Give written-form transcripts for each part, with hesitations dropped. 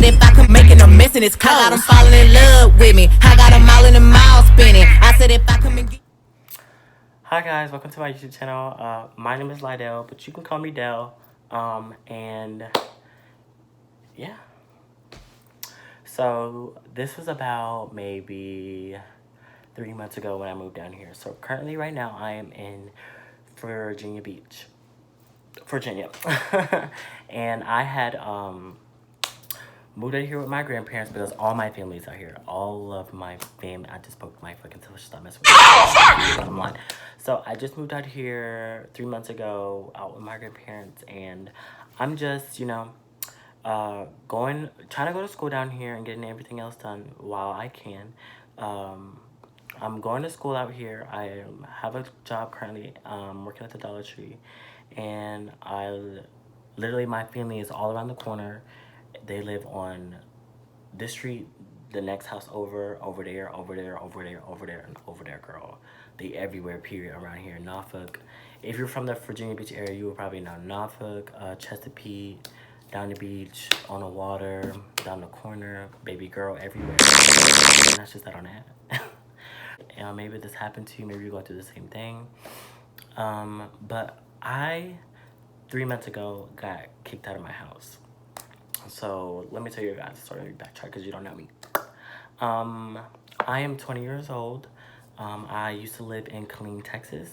if I could make it a mess in his clothes. I got him falling in love with me. I got him all in the mouth spinning. I said if I come and get. Hi guys, welcome to my YouTube channel. My name is Lydell, but you can call me Dell. And yeah. So this was about maybe 3 months ago when I moved down here. So currently right now I am in Virginia Beach, Virginia. And I had moved out here with my grandparents because all my family's out here. All of my family. I just spoke to my fucking television. Stop messing with me. Bottom line. So I just moved out here 3 months ago, out with my grandparents, and I'm just, trying to go to school down here and getting everything else done while I can. I'm going to school out here. I have a job currently, working at the Dollar Tree, and literally my family is all around the corner. They live on this street, the next house over, over there, over there, over there, over there, and over there, girl. They everywhere, period, around here. Norfolk. If you're from the Virginia Beach area, you will probably know Norfolk, Chesapeake, down the beach, on the water, down the corner, baby girl, everywhere. And that's just that on that. Maybe this happened to you. Maybe you're going through the same thing. But I, 3 months ago, got kicked out of my house. So let me tell you guys the story. Let me backtrack because you don't know me. I am 20 years old. I used to live in Killeen, Texas.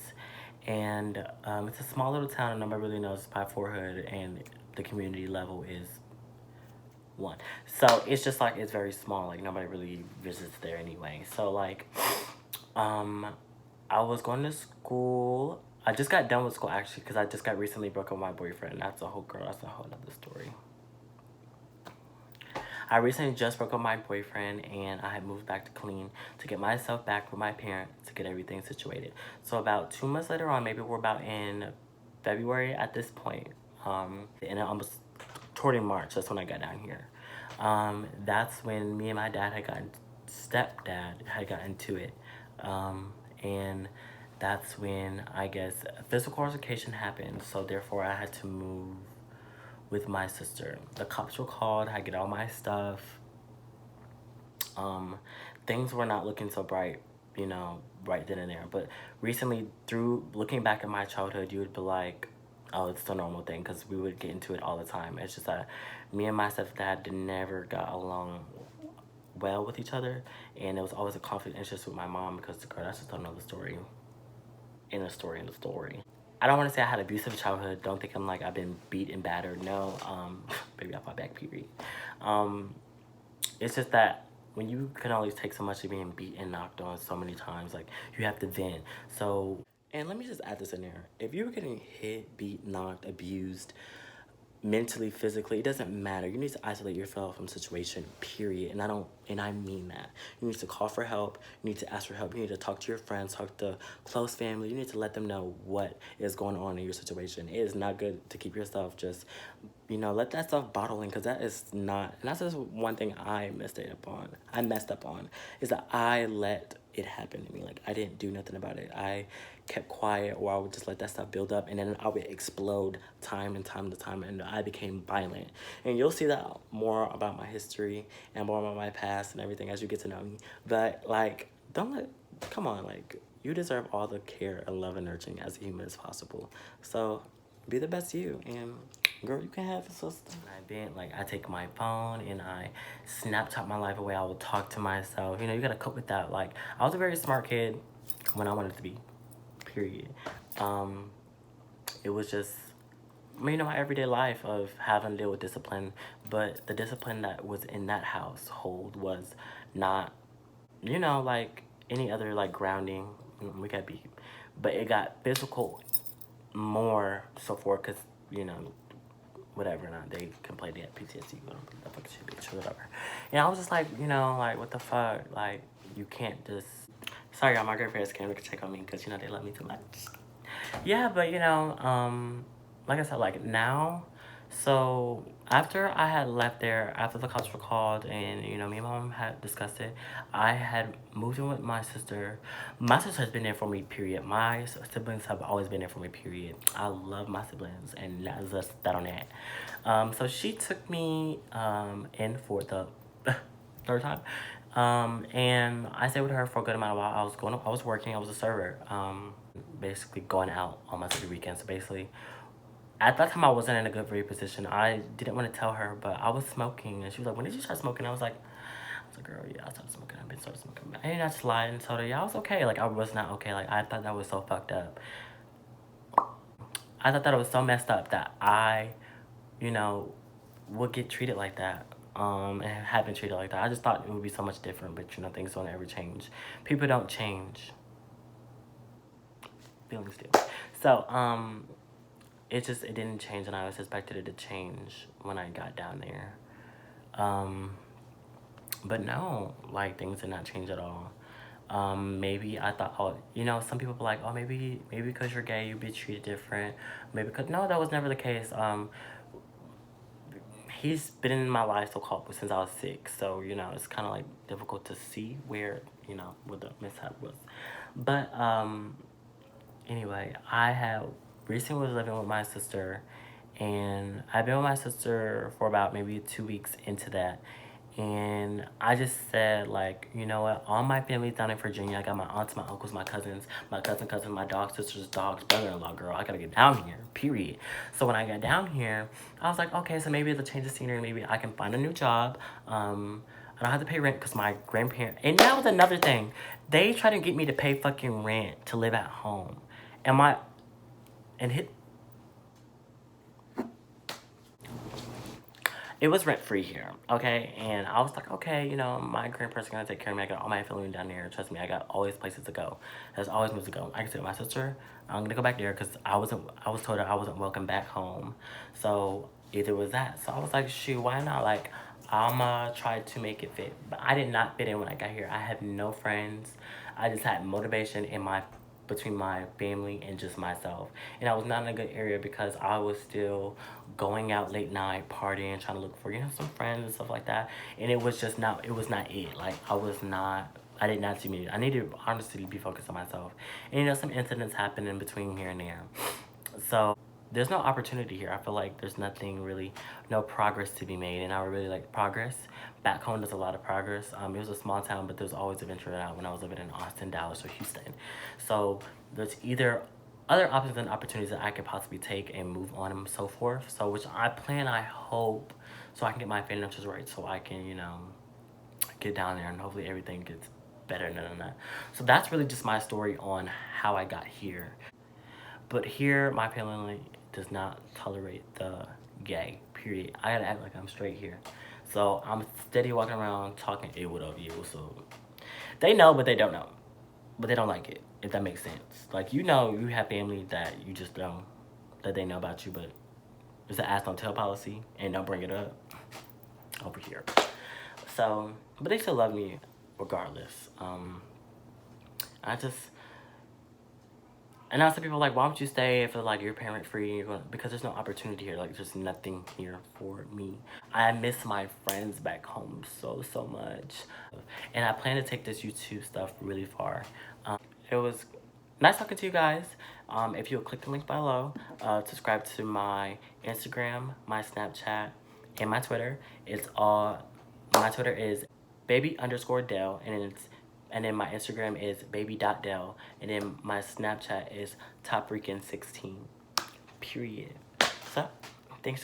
And it's a small little town and nobody really knows by Hood, and the community level is 1. So it's just like, it's very small. Like nobody really visits there anyway. So like, I was going to school. I just got done with school actually because I just got recently broke up with my boyfriend. That's a whole nother story. I recently just broke up with my boyfriend and I had moved back to Killeen to get myself back with my parents to get everything situated. So about 2 months later on, maybe we're about in February at this point, and almost toward in March, that's when I got down here. That's when me and my stepdad had gotten into it. And that's when I guess a physical altercation happened. So therefore I had to move with my sister. The cops were called. I get all my stuff. Things were not looking so bright, right then and there. But recently, through looking back at my childhood, you would be like, oh, it's the normal thing, because we would get into it all the time. It's just that me and my stepdad never got along well with each other, and it was always a conflict interest with my mom because, girl, that's just another story. In a story. I don't want to say I had an abusive childhood. Don't think I'm like I've been beat and battered. No, baby, I fought back, period. It's just that when you can only take so much of being beat and knocked on so many times, like you have to vent. So, and let me just add this in there. If you're getting hit, beat, knocked, abused, mentally, physically, it doesn't matter. You need to isolate yourself from the situation, period. And I mean that. You need to call for help. You need to ask for help. You need to talk to your friends, talk to close family. You need to let them know what is going on in your situation. It is not good to keep yourself just, let that stuff bottle in, because that is not, and that's just one thing I messed up on, is that I let it happen to me. Like, I didn't do nothing about it. I kept quiet, or I would just let that stuff build up, and then I would explode time and time, and I became violent. And you'll see that more about my history and more about my past and everything as you get to know me. But like, come on, like, you deserve all the care and love and nurturing as a human as possible. So be the best you, and girl, you can have a sister. I take my phone and I Snapchat my life away. I will talk to myself. You gotta cope with that. Like, I was a very smart kid when I wanted to be, period. It was just, my everyday life of having to deal with discipline, but the discipline that was in that household was not, like any other, like, grounding. We got beat, but it got physical more so forth, because, whatever, not they complained they had PTSD, but the fuck shit, bitch, or whatever. And I was just like, like, what the fuck? Like, you can't just. Sorry, y'all, my grandparents came to check on me because, they love me too much. Yeah, but, like I said, like, now, So after I had left there, after the cops were called and, you know, me and my mom had discussed it, I had moved in with my sister. My sister has been there for me, period. My siblings have always been there for me, period. I love my siblings, and that's just that on that. So she took me in for the third time. And I stayed with her for a good amount of while. I was working, I was a server. Basically going out almost every weekend. So basically, at that time I wasn't in a good very position. I didn't want to tell her, but I was smoking, and she was like, "When did you start smoking?" I was like, "Girl, yeah, I started smoking. I've been started smoking." And I just lied and told her, "Yeah, I was okay." Like I was not okay. Like I thought that was so fucked up. I thought that it was so messed up that I, you know, would get treated like that. And have been treated like that. I just thought it would be so much different, but you know, things don't ever change. People don't change. Feelings do. So, it didn't change, and I was expected it to change when I got down there. Um, but no, like things did not change at all. Maybe I thought, oh, you know, some people were like, oh, maybe because you're gay, you'd be treated different. Maybe because no, that was never the case. He's been in my life so called since I was 6, so you know, it's kind of like difficult to see where you know what the mishap was. But anyway, I have recently was living with my sister, and I've been with my sister for about maybe 2 weeks into that. And I just said, like, you know what? All my family's down in Virginia. I got my aunts, my uncles, my cousins, my dog sisters, dogs, brother-in-law, girl. I gotta get down here, period. So when I got down here, I was like, okay, so maybe it'll change the scenery. Maybe I can find a new job. I don't have to pay rent because my grandparents. And that was another thing. They tried to get me to pay fucking rent to live at home. And my and hit it was rent free here, okay? And I was like, okay, you know, my grandparents are gonna take care of me. I got all my family down there. Trust me, I got always places to go. There's always places to go. I can say to my sister, I'm gonna go back there because I was told that I wasn't welcome back home. So either was that. So I was like, shoot, why not? Like, I'ma try to make it fit. But I did not fit in when I got here. I had no friends. I just had motivation in my between my family and just myself. And I was not in a good area because I was still going out late night, partying, trying to look for, you know, some friends and stuff like that. And it was just not, it was not it. Like, I did not see me. I needed to honestly be focused on myself. And, you know, some incidents happened in between here and there. So there's no opportunity here. I feel like there's nothing really, no progress to be made. And I would really like progress. Back home, there's a lot of progress. It was a small town, but there's always a venture out when I was living in Austin, Dallas, or Houston. So there's either other options and opportunities that I could possibly take and move on and so forth. So which I hope, so I can get my finances right, so I can, you know, get down there and hopefully everything gets better than that. So that's really just my story on how I got here. But here, my family does not tolerate the gay, period. I gotta act like I'm straight here. So I'm steady walking around talking, hey, what up, you? So they know, but they don't know. But they don't like it, if that makes sense. Like, you know, you have family that you just don't, that they know about you, but it's an ask don't tell policy, and don't bring it up over here. So, but they still love me regardless. I just, and now some people are like, why don't you stay if like you're parent free? Because there's no opportunity here. Like there's nothing here for me. I miss my friends back home so much, and I plan to take this YouTube stuff really far. It was nice talking to you guys. If you'll click the link below, subscribe to my Instagram, my Snapchat, and my Twitter. It's all my Twitter is baby_dell, and then my Instagram is babby.dell, and then my Snapchat is top freaking 16. Period. So, thanks guys.